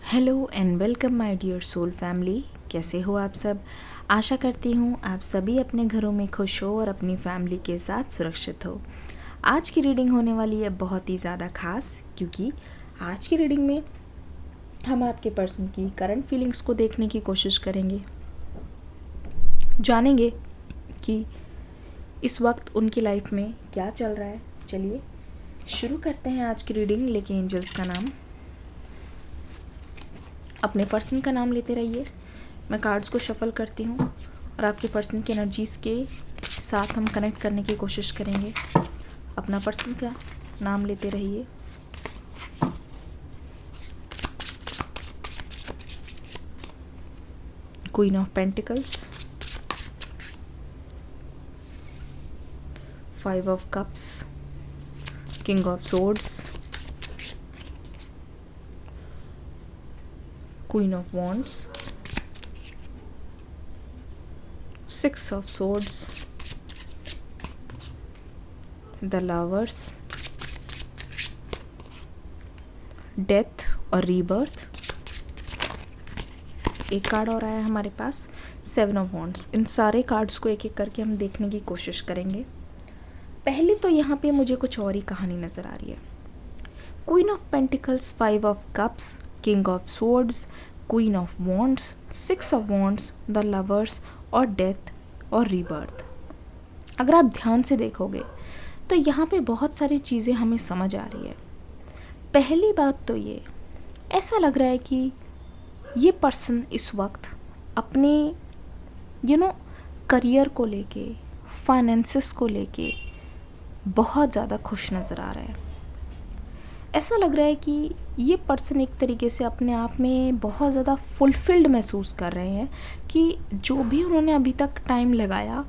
Hello and welcome my dear soul family. कैसे हो आप सब? आशा करती हूँ आप सभी अपने घरों में खुश हो और अपनी फैमिली के साथ सुरक्षित हो। आज की रीडिंग होने वाली है बहुत ही ज़्यादा खास, क्योंकि आज की रीडिंग में हम आपके पर्सन की करंट फीलिंग्स को देखने की कोशिश करेंगे, जानेंगे कि इस वक्त उनकी लाइफ में क्या चल रहा है। चलिए शुरू करते हैं आज की रीडिंग। लेके एंजल्स का नाम, अपने पर्सन का नाम लेते रहिए। मैं कार्ड्स को शफल करती हूँ और आपके पर्सन की एनर्जीज़ के साथ हम कनेक्ट करने की कोशिश करेंगे। अपना पर्सन का नाम लेते रहिए। Queen of pentacles, 5 of cups, king of swords, Queen of Wands, 6 of Swords, The Lovers, Death और Rebirth। एक कार्ड और आया हमारे पास, 7 of Wands। इन सारे कार्ड्स को एक एक करके हम देखने की कोशिश करेंगे। पहले तो यहाँ पे मुझे कुछ और ही कहानी नज़र आ रही है। Queen of Pentacles, 5 of Cups, King of Swords, Queen of Wands, 6 of Wands, The Lovers और Death और Rebirth। अगर आप ध्यान से देखोगे तो यहाँ पे बहुत सारी चीज़ें हमें समझ आ रही है। पहली बात तो ये ऐसा लग रहा है कि ये पर्सन इस वक्त अपने करियर को लेके, फाइनेंसेस को लेके बहुत ज़्यादा खुश नज़र आ रहा है। ऐसा लग रहा है कि ये पर्सन एक तरीके से अपने आप में बहुत ज़्यादा फुलफिल्ड महसूस कर रहे हैं कि जो भी उन्होंने अभी तक टाइम लगाया,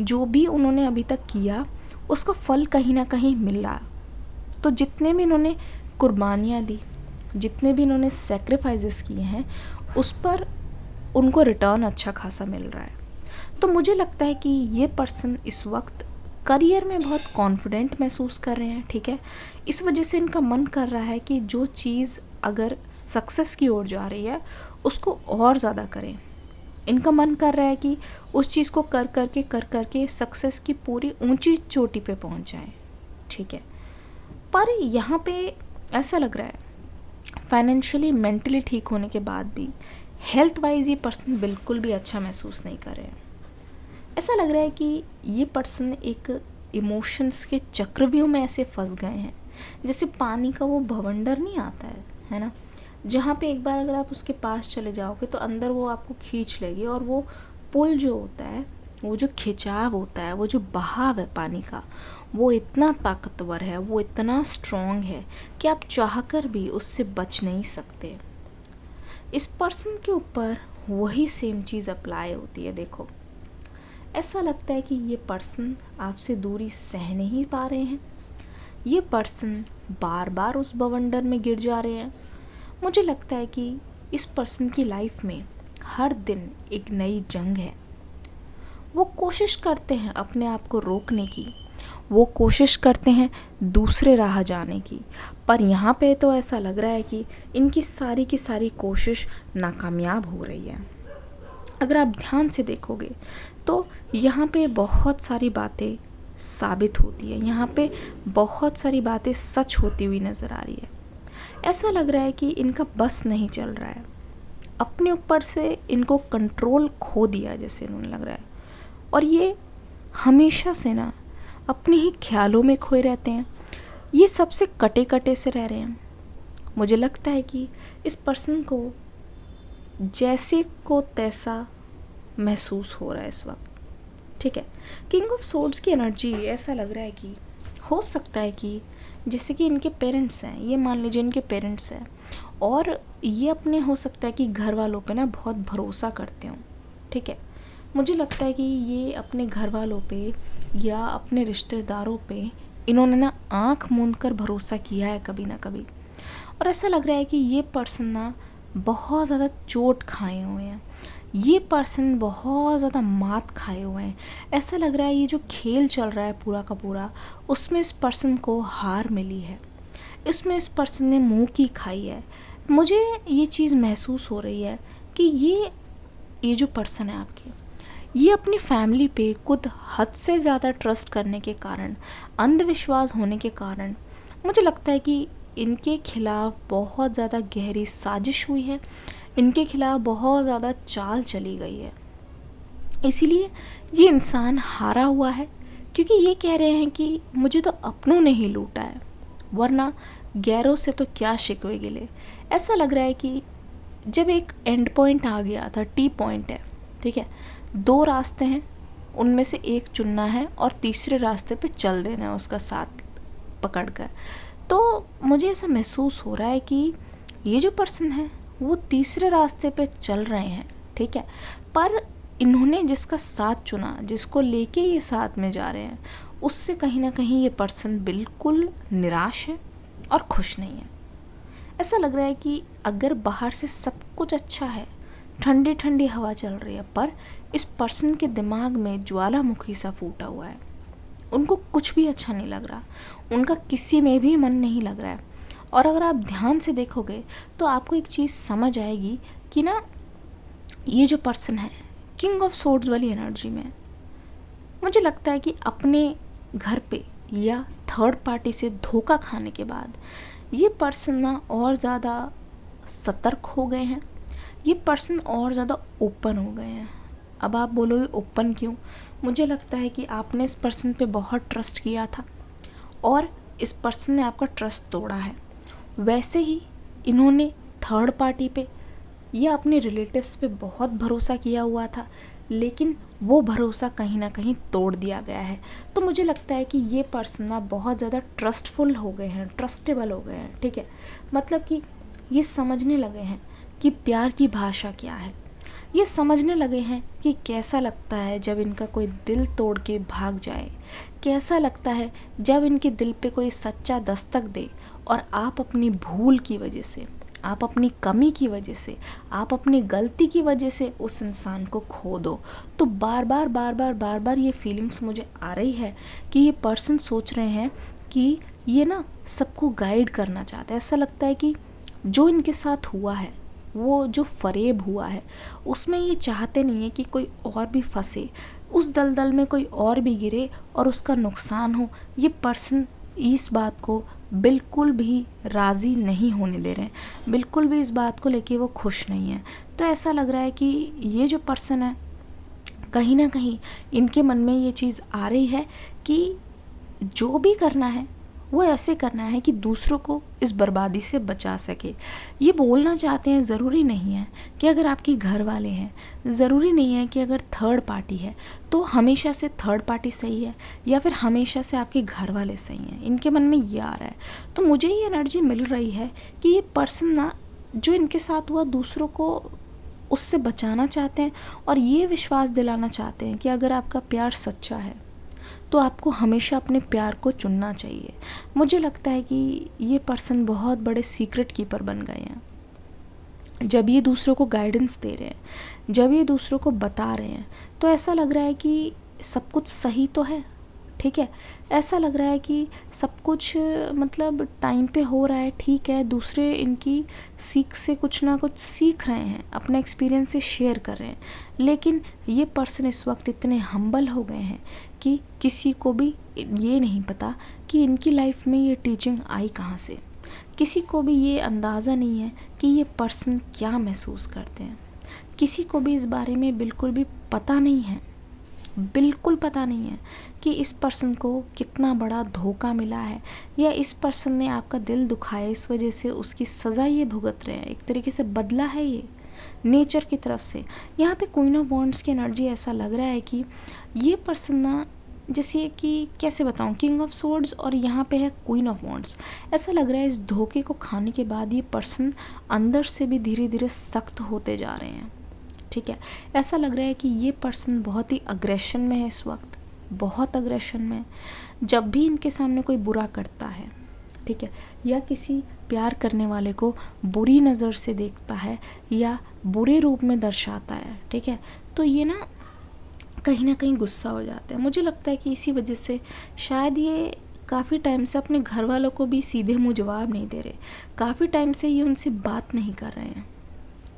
जो भी उन्होंने अभी तक किया, उसका फल कहीं ना कहीं मिल रहा। तो जितने भी इन्होंने कुर्बानियाँ दी, जितने भी इन्होंने सेक्रीफाइसेस किए हैं, उस पर उनको रिटर्न अच्छा खासा मिल रहा है। तो मुझे लगता है कि ये पर्सन इस वक्त करियर में बहुत कॉन्फिडेंट महसूस कर रहे हैं। ठीक है, इस वजह से इनका मन कर रहा है कि जो चीज़ अगर सक्सेस की ओर जा रही है उसको और ज़्यादा करें। इनका मन कर रहा है कि उस चीज़ को कर करके सक्सेस की पूरी ऊंची चोटी पे पहुंच जाएं। ठीक है, पर यहाँ पे ऐसा लग रहा है फाइनेंशियली, मेंटली ठीक होने के बाद भी हेल्थ वाइज ये पर्सन बिल्कुल भी अच्छा महसूस नहीं कर रहे हैं। ऐसा लग रहा है कि ये पर्सन एक इमोशंस के चक्रव्यूह में ऐसे फंस गए हैं, जैसे पानी का वो भवंडर नहीं आता है ना, जहाँ पे एक बार अगर आप उसके पास चले जाओगे तो अंदर वो आपको खींच लेगी। और वो पुल जो होता है, वो जो खिंचाव होता है, वो जो बहाव है पानी का, वो इतना ताकतवर है, वो इतना स्ट्रॉन्ग है कि आप चाहकर भी उससे बच नहीं सकते। इस पर्सन के ऊपर वही सेम चीज़ अप्लाई होती है। देखो, ऐसा लगता है कि ये पर्सन आपसे दूरी सह नहीं पा रहे हैं। ये पर्सन बार बार उस बवंडर में गिर जा रहे हैं। मुझे लगता है कि इस पर्सन की लाइफ में हर दिन एक नई जंग है। वो कोशिश करते हैं अपने आप को रोकने की, वो कोशिश करते हैं दूसरे राह जाने की, पर यहाँ पे तो ऐसा लग रहा है कि इनकी सारी की सारी कोशिश नाकामयाब हो रही है। अगर आप ध्यान से देखोगे तो यहाँ पे बहुत सारी बातें साबित होती है, यहाँ पे बहुत सारी बातें सच होती हुई नज़र आ रही है। ऐसा लग रहा है कि इनका बस नहीं चल रहा है, अपने ऊपर से इनको कंट्रोल खो दिया जैसे इन्होंने लग रहा है। और ये हमेशा से ना अपने ही ख्यालों में खोए रहते हैं, ये सबसे कटे कटे से रह रहे हैं। मुझे लगता है कि इस पर्सन को जैसे को तैसा महसूस हो रहा है इस वक्त। ठीक है, किंग ऑफ सोर्ड्स की एनर्जी ऐसा लग रहा है कि हो सकता है कि जैसे कि इनके पेरेंट्स हैं, ये मान लीजिए इनके पेरेंट्स हैं और ये अपने हो सकता है कि घर वालों पे ना बहुत भरोसा करते हों। ठीक है, मुझे लगता है कि ये अपने घर वालों पे या अपने रिश्तेदारों पे इन्होंने ना आँख मूंद कर भरोसा किया है कभी ना कभी। और ऐसा लग रहा है कि ये पर्सन ना बहुत ज़्यादा चोट खाए हुए हैं, ये पर्सन बहुत ज़्यादा मात खाए हुए हैं। ऐसा लग रहा है ये जो खेल चल रहा है पूरा का पूरा, उसमें इस पर्सन को हार मिली है, इसमें इस पर्सन ने मुंह की खाई है। मुझे ये चीज़ महसूस हो रही है कि ये जो पर्सन है आपके, ये अपनी फैमिली पे खुद हद से ज़्यादा ट्रस्ट करने के कारण, अंधविश्वास होने के कारण, मुझे लगता है कि इनके खिलाफ बहुत ज़्यादा गहरी साजिश हुई है, इनके खिलाफ बहुत ज़्यादा चाल चली गई है। इसीलिए ये इंसान हारा हुआ है, क्योंकि ये कह रहे हैं कि मुझे तो अपनों ने ही लूटा है, वरना गैरों से तो क्या शिकवे गिले। ऐसा लग रहा है कि जब एक एंड पॉइंट आ गया था, टी पॉइंट है, ठीक है, 2 रास्ते हैं, उनमें से एक चुनना है और तीसरे रास्ते पे चल देना है उसका साथ पकड़कर। तो मुझे ऐसा महसूस हो रहा है कि ये जो पर्सन है वो तीसरे रास्ते पे चल रहे हैं, ठीक है, पर इन्होंने जिसका साथ चुना, जिसको लेके ये साथ में जा रहे हैं, उससे कहीं ना कहीं ये पर्सन बिल्कुल निराश है और खुश नहीं है। ऐसा लग रहा है कि अगर बाहर से सब कुछ अच्छा है, ठंडी ठंडी हवा चल रही है, पर इस पर्सन के दिमाग में ज्वालामुखी सा फूटा हुआ है। उनको कुछ भी अच्छा नहीं लग रहा, उनका किसी में भी मन नहीं लग रहा है। और अगर आप ध्यान से देखोगे तो आपको एक चीज़ समझ आएगी कि ना, ये जो पर्सन है किंग ऑफ सोर्ड्स वाली एनर्जी में, मुझे लगता है कि अपने घर पे या थर्ड पार्टी से धोखा खाने के बाद ये पर्सन ना और ज़्यादा सतर्क हो गए हैं, ये पर्सन और ज़्यादा ओपन हो गए हैं। अब आप बोलोगे ओपन क्यों? मुझे लगता है कि आपने इस पर्सन पे बहुत ट्रस्ट किया था और इस पर्सन ने आपका ट्रस्ट तोड़ा है। वैसे ही इन्होंने थर्ड पार्टी पे या अपने रिलेटिव्स पे बहुत भरोसा किया हुआ था, लेकिन वो भरोसा कहीं ना कहीं तोड़ दिया गया है। तो मुझे लगता है कि ये पर्सन ना बहुत ज़्यादा ट्रस्टफुल हो गए हैं, ट्रस्टेबल हो गए हैं, ठीक है। मतलब कि ये समझने लगे हैं कि प्यार की भाषा क्या है, ये समझने लगे हैं कि कैसा लगता है जब इनका कोई दिल तोड़ के भाग जाए, कैसा लगता है जब इनके दिल पे कोई सच्चा दस्तक दे और आप अपनी भूल की वजह से, आप अपनी कमी की वजह से, आप अपनी गलती की वजह से उस इंसान को खो दो। तो बार बार ये फीलिंग्स मुझे आ रही है कि ये पर्सन सोच रहे हैं कि ये ना सबको गाइड करना चाहता है। ऐसा लगता है कि जो इनके साथ हुआ है, वो जो फरेब हुआ है, उसमें ये चाहते नहीं है कि कोई और भी फंसे, उस दलदल में कोई और भी गिरे और उसका नुकसान हो। ये पर्सन इस बात को बिल्कुल भी राज़ी नहीं होने दे रहे हैं, बिल्कुल भी इस बात को लेके वो खुश नहीं है। तो ऐसा लग रहा है कि ये जो पर्सन है, कहीं ना कहीं इनके मन में ये चीज़ आ रही है कि जो भी करना है वो ऐसे करना है कि दूसरों को इस बर्बादी से बचा सके। ये बोलना चाहते हैं, ज़रूरी नहीं है कि अगर आपके घर वाले हैं, ज़रूरी नहीं है कि अगर थर्ड पार्टी है तो हमेशा से थर्ड पार्टी सही है या फिर हमेशा से आपके घर वाले सही हैं। इनके मन में ये आ रहा है। तो मुझे ये एनर्जी मिल रही है कि ये पर्सन ना, जो इनके साथ हुआ, दूसरों को उससे बचाना चाहते हैं और ये विश्वास दिलाना चाहते हैं कि अगर आपका प्यार सच्चा है तो आपको हमेशा अपने प्यार को चुनना चाहिए। मुझे लगता है कि ये पर्सन बहुत बड़े सीक्रेट कीपर बन गए हैं। जब ये दूसरों को गाइडेंस दे रहे हैं, जब ये दूसरों को बता रहे हैं, तो ऐसा लग रहा है कि सब कुछ सही तो है, ठीक है। ऐसा लग रहा है कि सब कुछ मतलब टाइम पे हो रहा है, ठीक है। दूसरे इनकी सीख से कुछ ना कुछ सीख रहे हैं, अपना एक्सपीरियंस से शेयर कर रहे हैं। लेकिन ये पर्सन इस वक्त इतने हम्बल हो गए हैं कि किसी को भी ये नहीं पता कि इनकी लाइफ में ये टीचिंग आई कहाँ से। किसी को भी ये अंदाज़ा नहीं है कि ये पर्सन क्या महसूस करते हैं। किसी को भी इस बारे में बिल्कुल भी पता नहीं है, बिल्कुल पता नहीं है कि इस पर्सन को कितना बड़ा धोखा मिला है या इस पर्सन ने आपका दिल दुखाया, इस वजह से उसकी सज़ा ये भुगत रहे हैं। एक तरीके से बदला है ये नेचर की तरफ से। यहाँ पे क्वीन ऑफ वॉन्ड्स की एनर्जी, ऐसा लग रहा है कि ये पर्सन ना, जैसे कि कैसे बताऊँ, किंग ऑफ सोर्ड्स और यहाँ पे है क्वीन ऑफ वॉन्ड्स। ऐसा लग रहा है इस धोखे को खाने के बाद ये पर्सन अंदर से भी धीरे धीरे सख्त होते जा रहे हैं, ठीक है। ऐसा लग रहा है कि ये पर्सन बहुत ही अग्रेशन में है इस वक्त, बहुत अग्रेशन में। जब भी इनके सामने कोई बुरा करता है, ठीक है, या किसी प्यार करने वाले को बुरी नज़र से देखता है या बुरे रूप में दर्शाता है, ठीक है, तो ये ना कहीं गुस्सा हो जाते हैं। मुझे लगता है कि इसी वजह से शायद ये काफ़ी टाइम से अपने घर वालों को भी सीधे मुंह जवाब नहीं दे रहे, काफ़ी टाइम से ये उनसे बात नहीं कर रहे हैं।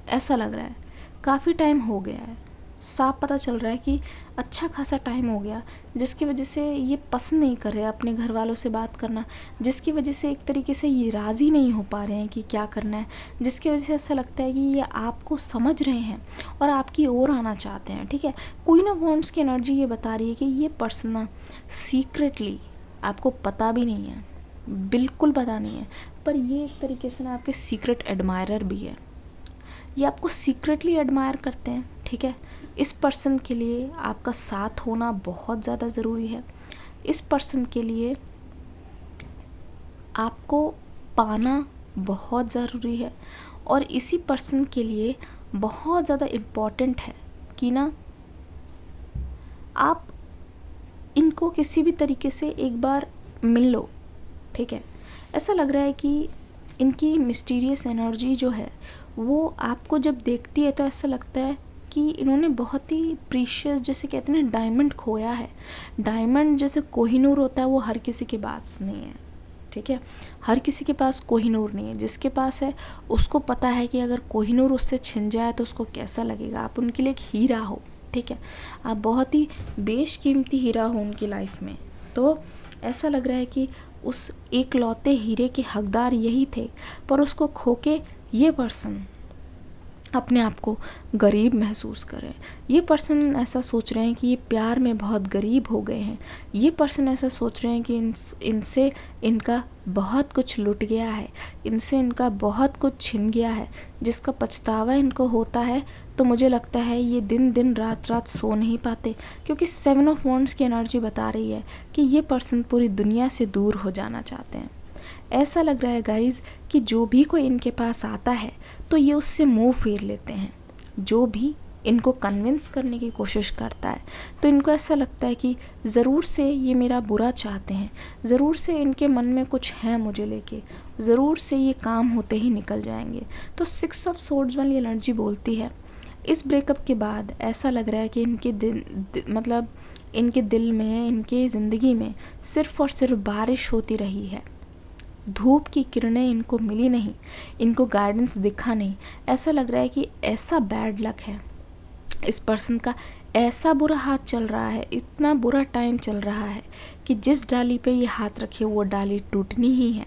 ऐसा लग रहा है काफ़ी टाइम हो गया है, साफ पता चल रहा है कि अच्छा खासा टाइम हो गया, जिसकी वजह से ये पसंद नहीं कर रहे अपने घर वालों से बात करना, जिसकी वजह से एक तरीके से ये राज़ी नहीं हो पा रहे हैं कि क्या करना है, जिसकी वजह से ऐसा लगता है कि ये आपको समझ रहे हैं और आपकी ओर आना चाहते हैं। ठीक है, क्वीन ऑफ वॉन्ड्स की एनर्जी ये बता रही है कि ये पर्सन ना सीक्रेटली, आपको पता भी नहीं है, बिल्कुल पता नहीं है, पर ये एक तरीके से ना आपके सीक्रेट एडमायरर भी है। ये आपको सीक्रेटली एडमायर करते हैं। ठीक है, इस पर्सन के लिए आपका साथ होना बहुत ज़्यादा ज़रूरी है। इस पर्सन के लिए आपको पाना बहुत ज़रूरी है, और इसी पर्सन के लिए बहुत ज़्यादा इम्पॉर्टेंट है कि ना आप इनको किसी भी तरीके से एक बार मिल लो। ठीक है, ऐसा लग रहा है कि इनकी मिस्टीरियस एनर्जी जो है वो आपको जब देखती है तो ऐसा लगता है कि इन्होंने बहुत ही प्रीशियस, जैसे कहते हैं ना, डायमंड खोया है। डायमंड जैसे कोहिनूर होता है वो हर किसी के पास नहीं है। ठीक है, हर किसी के पास कोहिनूर नहीं है। जिसके पास है उसको पता है कि अगर कोहिनूर उससे छिन जाए तो उसको कैसा लगेगा। आप उनके लिए एक हीरा हो। ठीक है, आप बहुत ही बेशकीमती हीरा हो उनकी लाइफ में। तो ऐसा लग रहा है कि उस एक लौते हीरे के हकदार यही थे, पर उसको खो के ये पर्सन अपने आप को गरीब महसूस करें। ये पर्सन ऐसा सोच रहे हैं कि ये प्यार में बहुत गरीब हो गए हैं। ये पर्सन ऐसा सोच रहे हैं कि इनसे इनका बहुत कुछ लुट गया है, इनसे इनका बहुत कुछ छिन गया है, जिसका पछतावा इनको होता है। तो मुझे लगता है ये दिन दिन रात रात सो नहीं पाते, क्योंकि 7 ऑफ वॉन्ड्स की एनर्जी बता रही है कि ये पर्सन पूरी दुनिया से दूर हो जाना चाहते हैं। ऐसा लग रहा है गाइज़ कि जो भी कोई इनके पास आता है तो ये उससे मुंह फेर लेते हैं। जो भी इनको कन्विंस करने की कोशिश करता है तो इनको ऐसा लगता है कि ज़रूर से ये मेरा बुरा चाहते हैं, ज़रूर से इनके मन में कुछ है मुझे लेके, ज़रूर से ये काम होते ही निकल जाएंगे। तो 6 ऑफ सोर्ड्स वाली एनर्जी बोलती है इस ब्रेकअप के बाद ऐसा लग रहा है कि इनके मतलब इनके दिल में, इनके ज़िंदगी में सिर्फ़ और सिर्फ बारिश होती रही है। धूप की किरणें इनको मिली नहीं, इनको गाइडेंस दिखा नहीं। ऐसा लग रहा है कि ऐसा बैड लक है इस पर्सन का, ऐसा बुरा हाथ चल रहा है, इतना बुरा टाइम चल रहा है कि जिस डाली पे ये हाथ रखे वो डाली टूटनी ही है।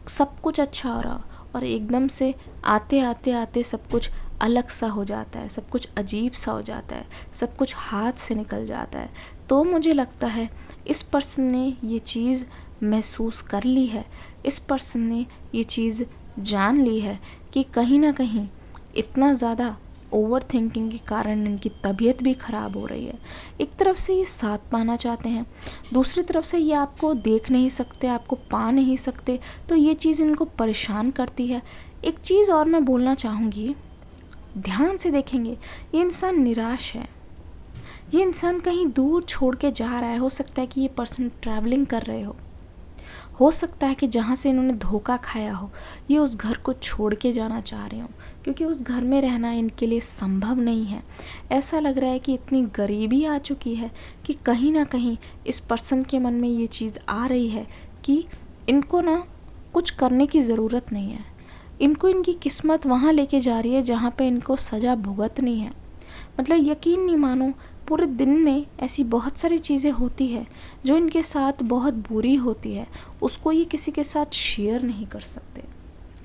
सब कुछ अच्छा हो रहा और एकदम से आते आते आते सब कुछ अलग सा हो जाता है, सब कुछ अजीब सा हो जाता है, सब कुछ हाथ से निकल जाता है। तो मुझे लगता है इस पर्सन ने ये चीज़ महसूस कर ली है, इस पर्सन ने ये चीज़ जान ली है कि कहीं ना कहीं इतना ज़्यादा ओवर थिंकिंग के कारण इनकी तबीयत भी ख़राब हो रही है। एक तरफ से ये साथ पाना चाहते हैं, दूसरी तरफ से ये आपको देख नहीं सकते, आपको पा नहीं सकते, तो ये चीज़ इनको परेशान करती है। एक चीज़ और मैं बोलना चाहूँगी, ध्यान से देखेंगे ये इंसान निराश है, ये इंसान कहीं दूर छोड़ के जा रहा है। हो सकता है कि ये पर्सन ट्रैवलिंग कर रहे हो सकता है कि जहाँ से इन्होंने धोखा खाया हो ये उस घर को छोड़ के जाना चाह रहे हो, क्योंकि उस घर में रहना इनके लिए संभव नहीं है। ऐसा लग रहा है कि इतनी गरीबी आ चुकी है कि कहीं ना कहीं इस पर्सन के मन में ये चीज़ आ रही है कि इनको ना कुछ करने की ज़रूरत नहीं है, इनको इनकी किस्मत वहाँ लेके जा रही है जहाँ पे इनको सज़ा भुगतनी है। मतलब यकीन नहीं मानो, पूरे दिन में ऐसी बहुत सारी चीज़ें होती है जो इनके साथ बहुत बुरी होती है, उसको ये किसी के साथ शेयर नहीं कर सकते।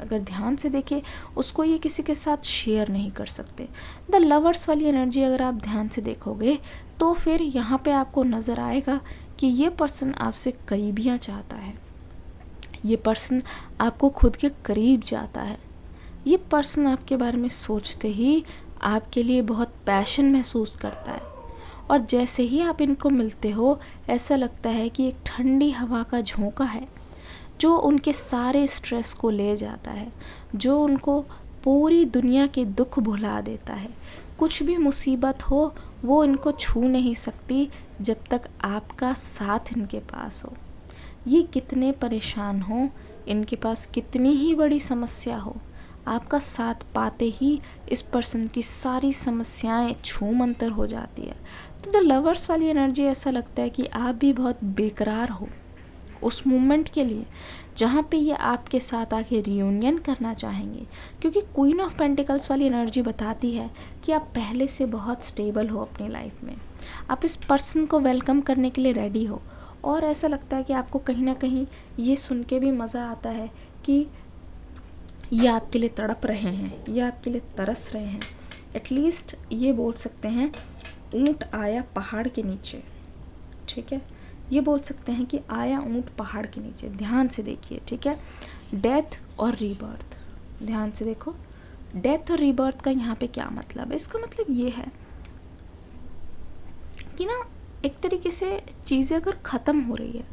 अगर ध्यान से देखें उसको ये किसी के साथ शेयर नहीं कर सकते। द लवर्स वाली एनर्जी अगर आप ध्यान से देखोगे तो फिर यहाँ पे आपको नज़र आएगा कि ये पर्सन आपसे करीबियाँ चाहता है, ये पर्सन आपको खुद के करीब चाहता है, ये पर्सन आपके बारे में सोचते ही आपके लिए बहुत पैशन महसूस करता है। और जैसे ही आप इनको मिलते हो ऐसा लगता है कि एक ठंडी हवा का झोंका है जो उनके सारे स्ट्रेस को ले जाता है, जो उनको पूरी दुनिया के दुख भुला देता है। कुछ भी मुसीबत हो वो इनको छू नहीं सकती जब तक आपका साथ इनके पास हो। ये कितने परेशान हो, इनके पास कितनी ही बड़ी समस्या हो, आपका साथ पाते ही इस पर्सन की सारी समस्याएं छूमंतर हो जाती है। तो द लवर्स वाली एनर्जी ऐसा लगता है कि आप भी बहुत बेकरार हो, उस मोमेंट के लिए जहाँ पे ये आपके साथ आके रियूनियन करना चाहेंगे, क्योंकि क्वीन ऑफ पेंटिकल्स वाली एनर्जी बताती है कि आप पहले से बहुत स्टेबल हो अपनी लाइफ में, आप इस पर्सन को वेलकम करने के लिए रेडी हो। और ऐसा लगता है कि आपको कहीं ना कहीं ये सुन के भी मज़ा आता है कि ये आपके लिए तड़प रहे हैं, ये आपके लिए तरस रहे हैं। एटलीस्ट ये बोल सकते हैं ऊँट आया पहाड़ के नीचे, ठीक है, ये बोल सकते हैं कि आया ऊँट पहाड़ के नीचे। ध्यान से देखिए, ठीक है, डेथ और रीबर्थ, ध्यान से देखो, डेथ और रीबर्थ का यहाँ पे क्या मतलब है। इसका मतलब ये है कि ना एक तरीके से चीज़ें अगर ख़त्म हो रही है,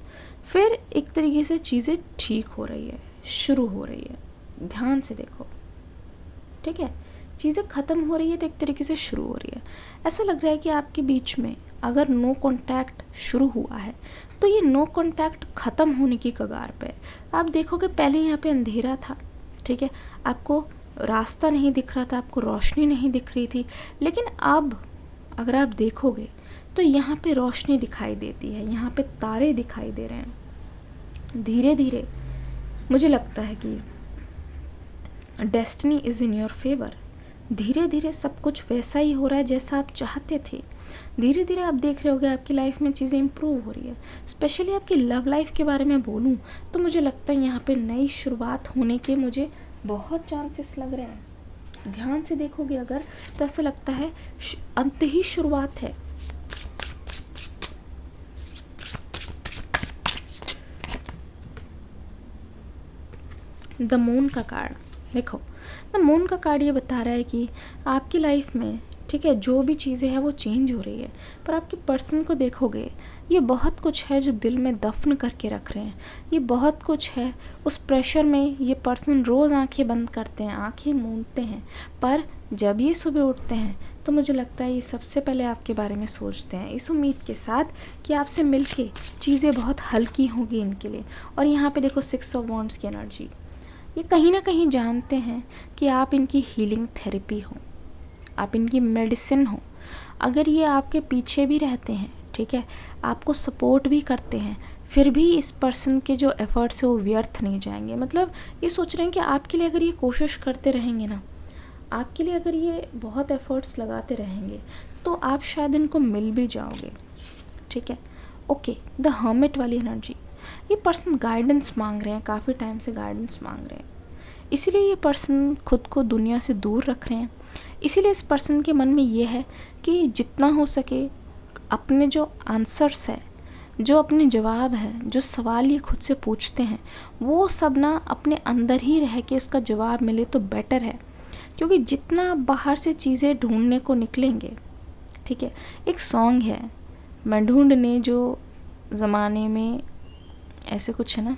फिर एक तरीके से चीज़ें ठीक हो रही है, शुरू हो रही है। ध्यान से देखो, ठीक है, चीज़ें ख़त्म हो रही है तो एक तरीके से शुरू हो रही है। ऐसा लग रहा है कि आपके बीच में अगर नो कांटेक्ट शुरू हुआ है तो ये नो कांटेक्ट ख़त्म होने की कगार पे है। आप देखोगे पहले यहाँ पे अंधेरा था, ठीक है, आपको रास्ता नहीं दिख रहा था, आपको रोशनी नहीं दिख रही थी, लेकिन अब अगर आप देखोगे तो यहाँ पे रोशनी दिखाई देती है, यहाँ पे तारे दिखाई दे रहे हैं। धीरे धीरे मुझे लगता है कि destiny is in your favour. धीरे धीरे सब कुछ वैसा ही हो रहा है जैसा आप चाहते थे। धीरे धीरे आप देख रहे होगे आपकी लाइफ में चीज़ें इम्प्रूव हो रही है। स्पेशली आपकी लव लाइफ के बारे में बोलूँ तो मुझे लगता है यहाँ पे नई शुरुआत होने के मुझे बहुत चांसेस लग रहे हैं। ध्यान से देखोगे अगर तो ऐसा लगता है अंत ही शुरुआत है। द मून का कार्ड देखो, द मून का कार्ड ये बता रहा है कि आपकी लाइफ में, ठीक है, जो भी चीज़ें हैं वो चेंज हो रही है, पर आपके पर्सन को देखोगे ये बहुत कुछ है जो दिल में दफन करके रख रहे हैं। ये बहुत कुछ है, उस प्रेशर में ये पर्सन रोज़ आंखें बंद करते हैं, आंखें मूंदते हैं, पर जब ये सुबह उठते हैं तो मुझे लगता है ये सबसे पहले आपके बारे में सोचते हैं, इस उम्मीद के साथ कि आपसे मिलके चीज़ें बहुत हल्की होंगी इनके लिए। और यहाँ पे देखो 6 ऑफ वॉन्ड्स की एनर्जी, ये कहीं ना कहीं जानते हैं कि आप इनकी हीलिंग थेरेपी हो, आप इनकी मेडिसिन हो। अगर ये आपके पीछे भी रहते हैं, ठीक है, आपको सपोर्ट भी करते हैं, फिर भी इस पर्सन के जो एफर्ट्स है वो व्यर्थ नहीं जाएंगे। मतलब ये सोच रहे हैं कि आपके लिए अगर ये कोशिश करते रहेंगे ना, आपके लिए अगर ये बहुत एफर्ट्स लगाते रहेंगे तो आप शायद इनको मिल भी जाओगे, ठीक है। ओके, द हर्मिट वाली एनर्जी, ये पर्सन गाइडेंस मांग रहे हैं, काफ़ी टाइम से गाइडेंस मांग रहे हैं, इसीलिए ये पर्सन खुद को दुनिया से दूर रख रहे हैं। इसीलिए इस पर्सन के मन में ये है कि जितना हो सके अपने जो आंसर्स है, जो अपने जवाब है, जो सवाल ये खुद से पूछते हैं, वो सब ना अपने अंदर ही रह के उसका जवाब मिले तो बेटर है। क्योंकि जितना आप बाहर से चीज़ें ढूंढने को निकलेंगे, ठीक है, एक सॉन्ग है, मैं ढूंढने जो ज़माने में ऐसे कुछ है ना,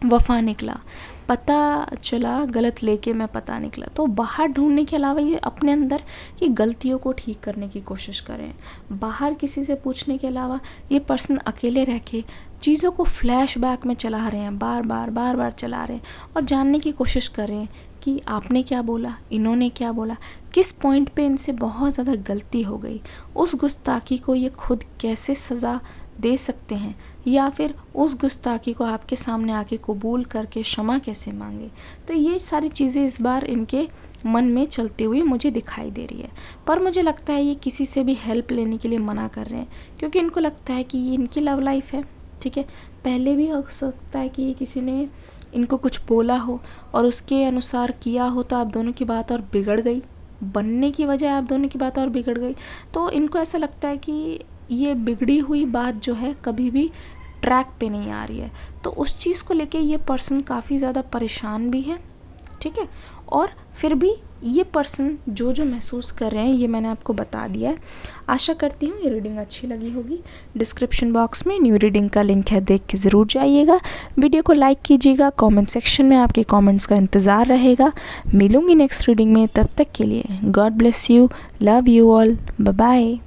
वफ़ा निकला, पता चला गलत लेके मैं पता निकला। तो बाहर ढूंढने के अलावा ये अपने अंदर की गलतियों को ठीक करने की कोशिश करें। बाहर किसी से पूछने के अलावा ये पर्सन अकेले रह के चीज़ों को फ्लैशबैक में चला रहे हैं, बार बार चला रहे हैं और जानने की कोशिश कर रहे हैं कि आपने क्या बोला, इन्होंने क्या बोला, किस पॉइंट पे इनसे बहुत ज़्यादा गलती हो गई, उस गुस्ताखी को ये खुद कैसे सज़ा दे सकते हैं, या फिर उस गुस्ताखी को आपके सामने आके कबूल करके क्षमा कैसे मांगे। तो ये सारी चीज़ें इस बार इनके मन में चलती हुई मुझे दिखाई दे रही है। पर मुझे लगता है ये किसी से भी हेल्प लेने के लिए मना कर रहे हैं, क्योंकि इनको लगता है कि ये इनकी लव लाइफ है, ठीक है। पहले भी हो सकता है कि किसी ने इनको कुछ बोला हो और उसके अनुसार किया हो तो आप दोनों की बात और बिगड़ गई, बनने की वजह आप दोनों की बात और बिगड़ गई। तो इनको ऐसा लगता है कि ये बिगड़ी हुई बात जो है कभी भी ट्रैक पे नहीं आ रही है, तो उस चीज़ को लेके ये पर्सन काफ़ी ज़्यादा परेशान भी है, ठीक है। और फिर भी ये पर्सन जो जो महसूस कर रहे हैं ये मैंने आपको बता दिया है। आशा करती हूँ ये रीडिंग अच्छी लगी होगी। डिस्क्रिप्शन बॉक्स में न्यू रीडिंग का लिंक है, देख के ज़रूर जाइएगा। वीडियो को लाइक कीजिएगा, कमेंट सेक्शन में आपके कमेंट्स का इंतज़ार रहेगा। मिलूँगी नेक्स्ट रीडिंग में, तब तक के लिए God bless you, love you all, bye bye.